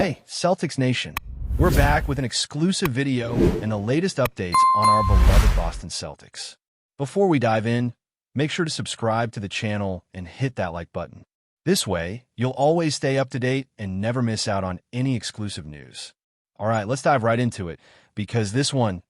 Hey, Celtics Nation. We're back with an exclusive video and the latest updates on our beloved Boston Celtics. Before we dive in, make sure to subscribe to the channel and hit that like button. This way, you'll always stay up to date and never miss out on any exclusive news. All right, let's dive right into it, because this one's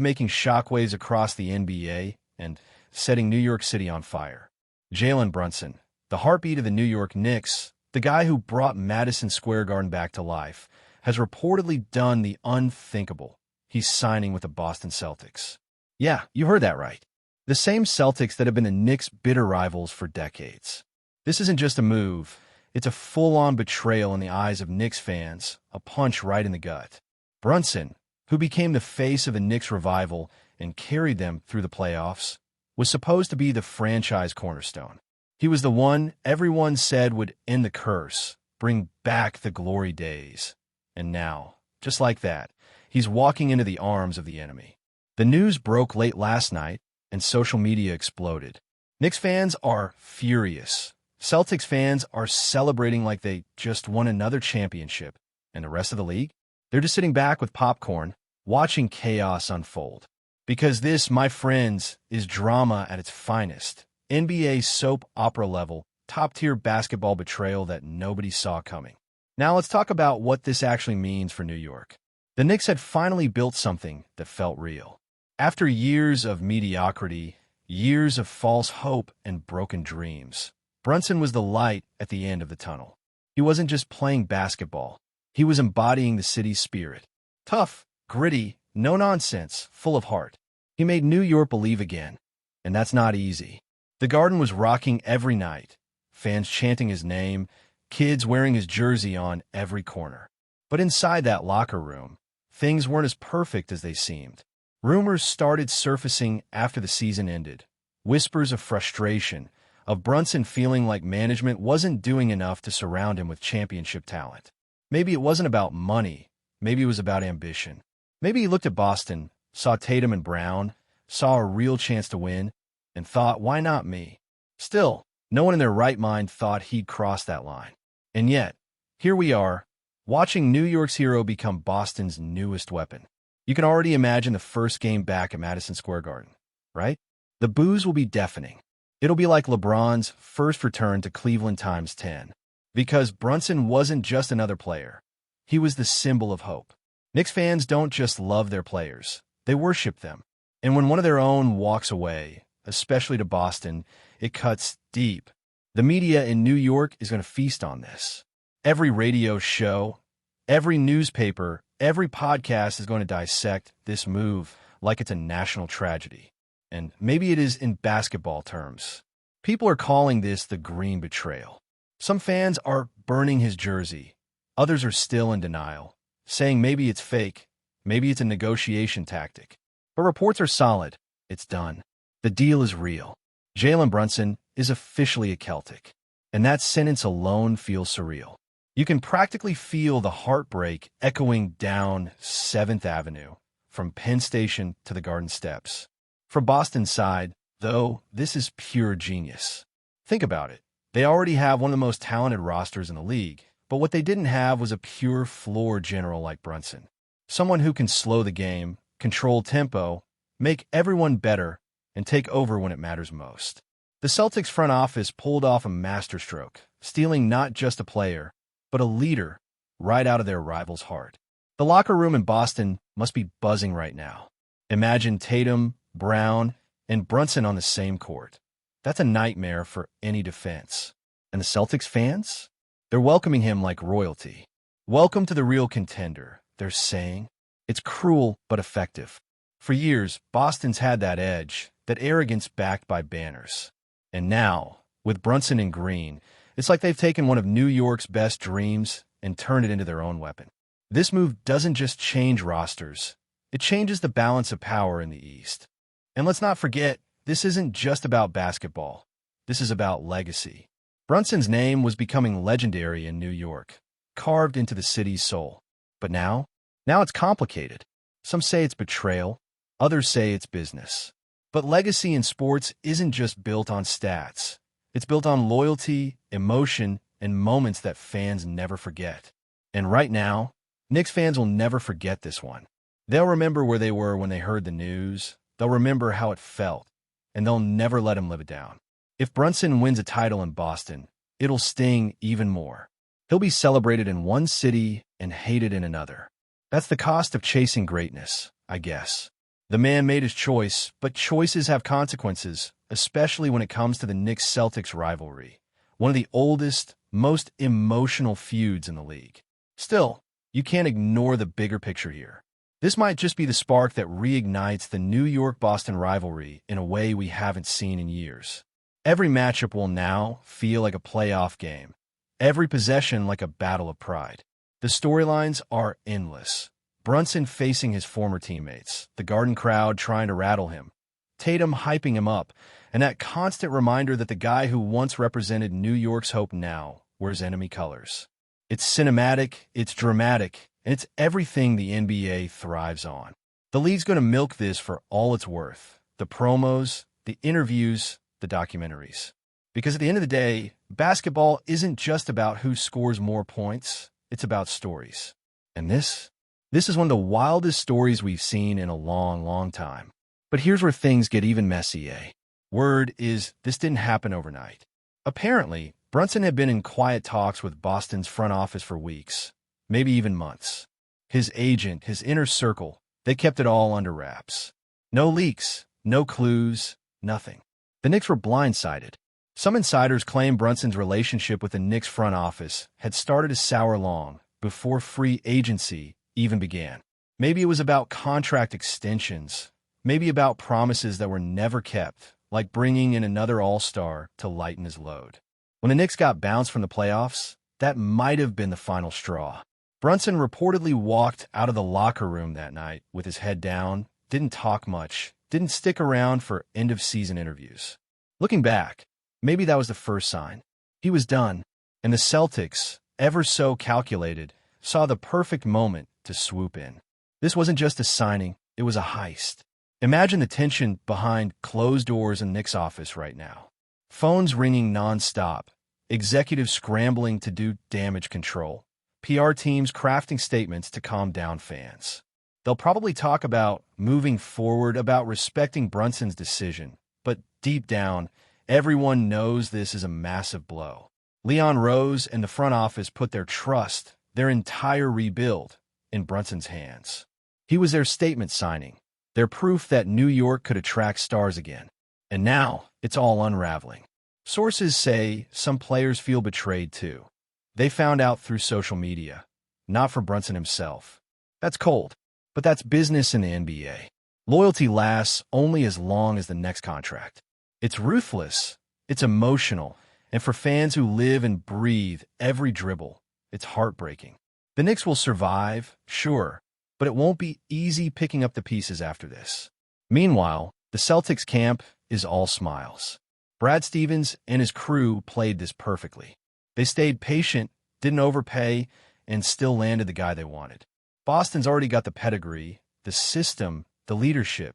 making shockwaves across the NBA and setting New York City on fire. Jalen Brunson, the heartbeat of the New York Knicks, the guy who brought Madison Square Garden back to life, has reportedly done the unthinkable. He's signing with the Boston Celtics. Yeah, you heard that right. The same Celtics that have been the Knicks' bitter rivals for decades. This isn't just a move. It's a full-on betrayal in the eyes of Knicks fans, a punch right in the gut. Brunson, who became the face of the Knicks revival and carried them through the playoffs, was supposed to be the franchise cornerstone. He was the one everyone said would end the curse, bring back the glory days. And now, just like that, he's walking into the arms of the enemy. The news broke late last night, and social media exploded. Knicks fans are furious. Celtics fans are celebrating like they just won another championship. And the rest of the league? They're just sitting back with popcorn, watching chaos unfold. Because this, my friends, is drama at its finest. NBA soap opera level, top-tier basketball betrayal that nobody saw coming. Now let's talk about what this actually means for New York. The Knicks had finally built something that felt real. After years of mediocrity, years of false hope and broken dreams, Brunson was the light at the end of the tunnel. He wasn't just playing basketball. He was embodying the city's spirit. Tough, gritty, no nonsense, full of heart. He made New York believe again, and that's not easy. The Garden was rocking every night, fans chanting his name, kids wearing his jersey on every corner. But inside that locker room, things weren't as perfect as they seemed. Rumors started surfacing after the season ended. Whispers of frustration, of Brunson feeling like management wasn't doing enough to surround him with championship talent. Maybe it wasn't about money. Maybe it was about ambition. Maybe he looked at Boston, saw Tatum and Brown, saw a real chance to win, and thought, why not me? Still, no one in their right mind thought he'd cross that line. And yet, here we are, watching New York's hero become Boston's newest weapon. You can already imagine the first game back at Madison Square Garden, right? The boos will be deafening. It'll be like LeBron's first return to Cleveland times 10. Because Brunson wasn't just another player. He was the symbol of hope. Knicks fans don't just love their players. They worship them. And when one of their own walks away, especially to Boston, it cuts deep. The media in New York is going to feast on this. Every radio show, every newspaper, every podcast is going to dissect this move like it's a national tragedy. And maybe it is in basketball terms. People are calling this the green betrayal. Some fans are burning his jersey. Others are still in denial, saying maybe it's fake, maybe it's a negotiation tactic. But reports are solid. It's done. The deal is real. Jalen Brunson is officially a Celtic. And that sentence alone feels surreal. You can practically feel the heartbreak echoing down 7th Avenue, from Penn Station to the Garden Steps. From Boston's side, though, this is pure genius. Think about it. They already have one of the most talented rosters in the league, but what they didn't have was a pure floor general like Brunson. Someone who can slow the game, control tempo, make everyone better, and take over when it matters most. The Celtics front office pulled off a masterstroke, stealing not just a player, but a leader right out of their rival's heart. The locker room in Boston must be buzzing right now. Imagine Tatum, Brown, and Brunson on the same court. That's a nightmare for any defense. And the Celtics fans? They're welcoming him like royalty. Welcome to the real contender, they're saying. It's cruel but effective. For years, Boston's had that edge, that arrogance backed by banners. And now, with Brunson in green, it's like they've taken one of New York's best dreams and turned it into their own weapon. This move doesn't just change rosters. It changes the balance of power in the East. And let's not forget, this isn't just about basketball. This is about legacy. Brunson's name was becoming legendary in New York, carved into the city's soul. But now it's complicated. Some say it's betrayal. Others say it's business. But legacy in sports isn't just built on stats. It's built on loyalty, emotion, and moments that fans never forget. And right now, Knicks fans will never forget this one. They'll remember where they were when they heard the news, they'll remember how it felt, and they'll never let him live it down. If Brunson wins a title in Boston, it'll sting even more. He'll be celebrated in one city and hated in another. That's the cost of chasing greatness, I guess. The man made his choice, but choices have consequences, especially when it comes to the Knicks-Celtics rivalry, one of the oldest, most emotional feuds in the league. Still, you can't ignore the bigger picture here. This might just be the spark that reignites the New York-Boston rivalry in a way we haven't seen in years. Every matchup will now feel like a playoff game, every possession like a battle of pride. The storylines are endless. Brunson facing his former teammates, the Garden crowd trying to rattle him, Tatum hyping him up, and that constant reminder that the guy who once represented New York's hope now wears enemy colors. It's cinematic, it's dramatic, and it's everything the NBA thrives on. The league's going to milk this for all it's worth. The promos, the interviews, the documentaries. Because at the end of the day, basketball isn't just about who scores more points, it's about stories. And this is one of the wildest stories we've seen in a long, long time. But here's where things get even messy, eh? Word is this didn't happen overnight. Apparently, Brunson had been in quiet talks with Boston's front office for weeks, maybe even months. His agent, his inner circle, they kept it all under wraps. No leaks, no clues, nothing. The Knicks were blindsided. Some insiders claim Brunson's relationship with the Knicks front office had started to sour long before free agency even began. Maybe it was about contract extensions, maybe about promises that were never kept, like bringing in another all-star to lighten his load. When the Knicks got bounced from the playoffs, that might have been the final straw. Brunson reportedly walked out of the locker room that night with his head down, didn't talk much, didn't stick around for end-of-season interviews. Looking back, maybe that was the first sign. He was done, and the Celtics, ever so calculated, saw the perfect moment to swoop in. This wasn't just a signing, it was a heist. Imagine the tension behind closed doors in Knicks' office right now. Phones ringing non-stop, executives scrambling to do damage control, PR teams crafting statements to calm down fans. They'll probably talk about moving forward, about respecting Brunson's decision, but deep down, everyone knows this is a massive blow. Leon Rose and the front office put their trust, their entire rebuild, in Brunson's hands. He was their statement signing, their proof that New York could attract stars again. And now, it's all unraveling. Sources say some players feel betrayed too. They found out through social media, not from Brunson himself. That's cold, but that's business in the NBA. Loyalty lasts only as long as the next contract. It's ruthless, it's emotional, and for fans who live and breathe every dribble, it's heartbreaking. The Knicks will survive, sure, but it won't be easy picking up the pieces after this. Meanwhile, the Celtics camp is all smiles. Brad Stevens and his crew played this perfectly. They stayed patient, didn't overpay, and still landed the guy they wanted. Boston's already got the pedigree, the system, the leadership.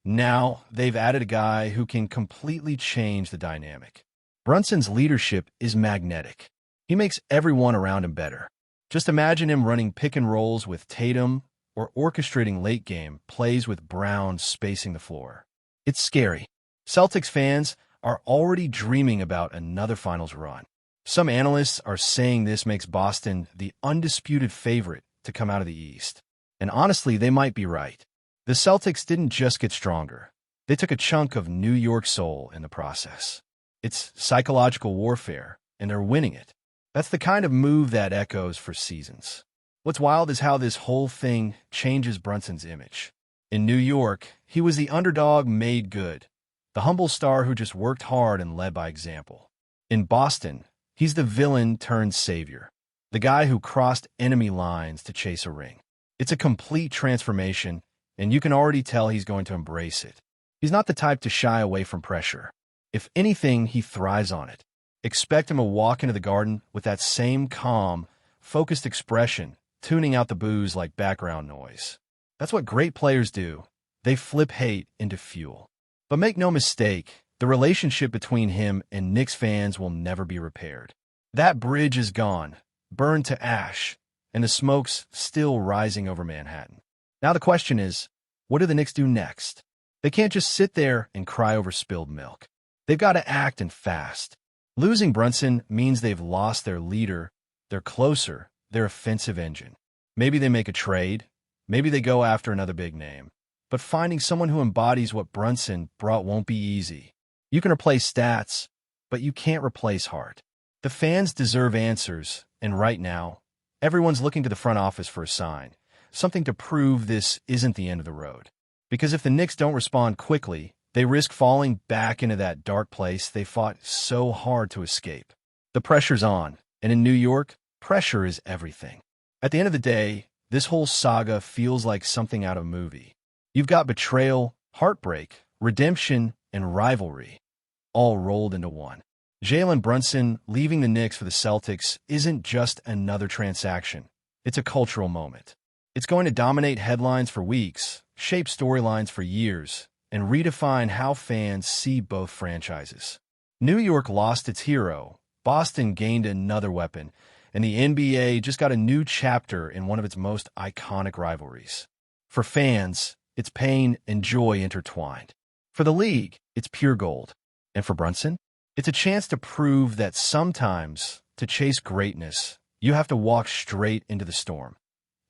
Now, they've added a guy who can completely change the dynamic. Brunson's leadership is magnetic. He makes everyone around him better. Just imagine him running pick and rolls with Tatum or orchestrating late-game plays with Brown spacing the floor. It's scary. Celtics fans are already dreaming about another finals run. Some analysts are saying this makes Boston the undisputed favorite to come out of the East. And honestly, they might be right. The Celtics didn't just get stronger. They took a chunk of New York soul in the process. It's psychological warfare, and they're winning it. That's the kind of move that echoes for seasons. What's wild is how this whole thing changes Brunson's image. In New York, he was the underdog made good, the humble star who just worked hard and led by example. In Boston, he's the villain turned savior, the guy who crossed enemy lines to chase a ring. It's a complete transformation, and you can already tell he's going to embrace it. He's not the type to shy away from pressure. If anything, he thrives on it. Expect him to walk into the Garden with that same calm, focused expression, tuning out the boos like background noise. That's what great players do. They flip hate into fuel. But make no mistake, the relationship between him and Knicks fans will never be repaired. That bridge is gone, burned to ash, and the smoke's still rising over Manhattan. Now the question is, what do the Knicks do next? They can't just sit there and cry over spilled milk. They've got to act and fast. Losing Brunson means they've lost their leader, their closer, their offensive engine. Maybe they make a trade. Maybe they go after another big name. But finding someone who embodies what Brunson brought won't be easy. You can replace stats, but you can't replace heart. The fans deserve answers, and right now, everyone's looking to the front office for a sign, something to prove this isn't the end of the road. Because if the Knicks don't respond quickly, they risk falling back into that dark place they fought so hard to escape. The pressure's on, and in New York, pressure is everything. At the end of the day, this whole saga feels like something out of a movie. You've got betrayal, heartbreak, redemption, and rivalry, all rolled into one. Jalen Brunson leaving the Knicks for the Celtics isn't just another transaction. It's a cultural moment. It's going to dominate headlines for weeks, shape storylines for years, and redefine how fans see both franchises. New York lost its hero, Boston gained another weapon, and the NBA just got a new chapter in one of its most iconic rivalries. For fans, it's pain and joy intertwined. For the league, it's pure gold. And for Brunson, it's a chance to prove that sometimes, to chase greatness, you have to walk straight into the storm,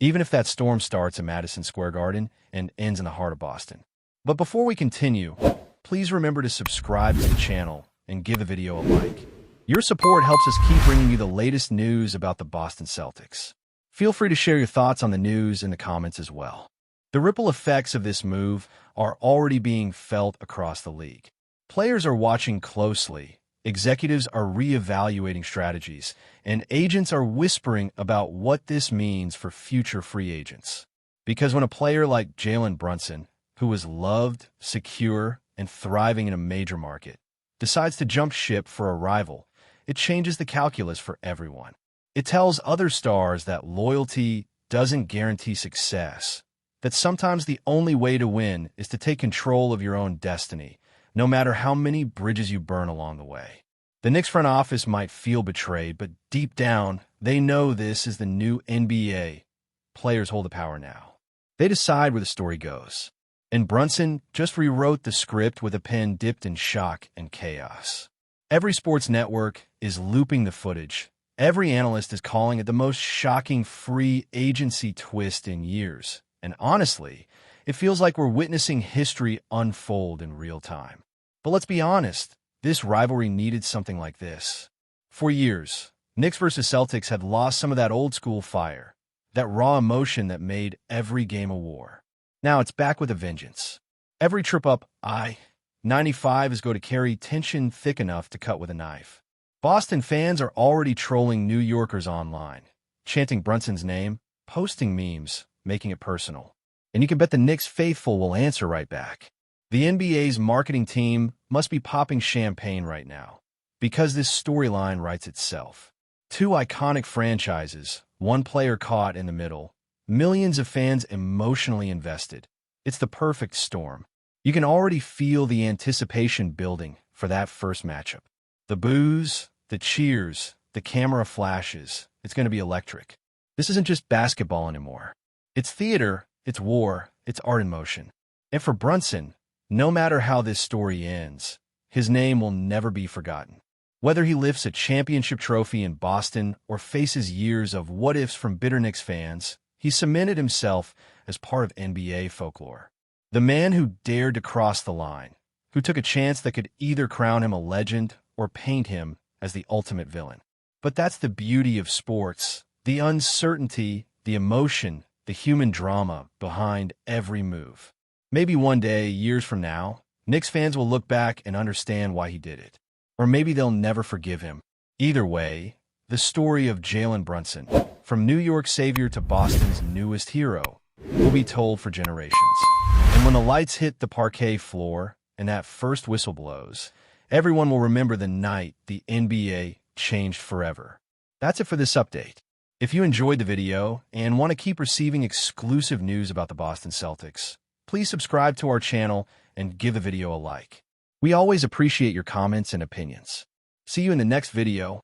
even if that storm starts at Madison Square Garden and ends in the heart of Boston. But before we continue, please remember to subscribe to the channel and give the video a like. Your support helps us keep bringing you the latest news about the Boston Celtics. Feel free to share your thoughts on the news in the comments as well. The ripple effects of this move are already being felt across the league. Players are watching closely, executives are reevaluating strategies, and agents are whispering about what this means for future free agents. Because when a player like Jalen Brunson, who is loved, secure, and thriving in a major market, decides to jump ship for a rival, it changes the calculus for everyone. It tells other stars that loyalty doesn't guarantee success, that sometimes the only way to win is to take control of your own destiny, no matter how many bridges you burn along the way. The Knicks front office might feel betrayed, but deep down, they know this is the new NBA. Players hold the power now. They decide where the story goes. And Brunson just rewrote the script with a pen dipped in shock and chaos. Every sports network is looping the footage. Every analyst is calling it the most shocking free agency twist in years. And honestly, it feels like we're witnessing history unfold in real time. But let's be honest, this rivalry needed something like this. For years, Knicks versus Celtics had lost some of that old-school fire, that raw emotion that made every game a war. Now it's back with a vengeance. Every trip up I-95 is going to carry tension thick enough to cut with a knife. Boston fans are already trolling New Yorkers online, chanting Brunson's name, posting memes, making it personal. And you can bet the Knicks faithful will answer right back. The NBA's marketing team must be popping champagne right now, because this storyline writes itself. Two iconic franchises, one player caught in the middle, millions of fans emotionally invested. It's the perfect storm. You can already feel the anticipation building for that first matchup. The boos, the cheers, the camera flashes. It's going to be electric. This isn't just basketball anymore. It's theater, it's war, it's art in motion. And for Brunson, no matter how this story ends, his name will never be forgotten. Whether he lifts a championship trophy in Boston or faces years of what-ifs from bitter Knicks fans, he cemented himself as part of NBA folklore. The man who dared to cross the line, who took a chance that could either crown him a legend or paint him as the ultimate villain. But that's the beauty of sports, the uncertainty, the emotion, the human drama behind every move. Maybe one day, years from now, Knicks fans will look back and understand why he did it. Or maybe they'll never forgive him. Either way, the story of Jalen Brunson, from New York's savior to Boston's newest hero, will be told for generations. And when the lights hit the parquet floor and that first whistle blows, everyone will remember the night the NBA changed forever. That's it for this update. If you enjoyed the video and want to keep receiving exclusive news about the Boston Celtics, please subscribe to our channel and give the video a like. We always appreciate your comments and opinions. See you in the next video.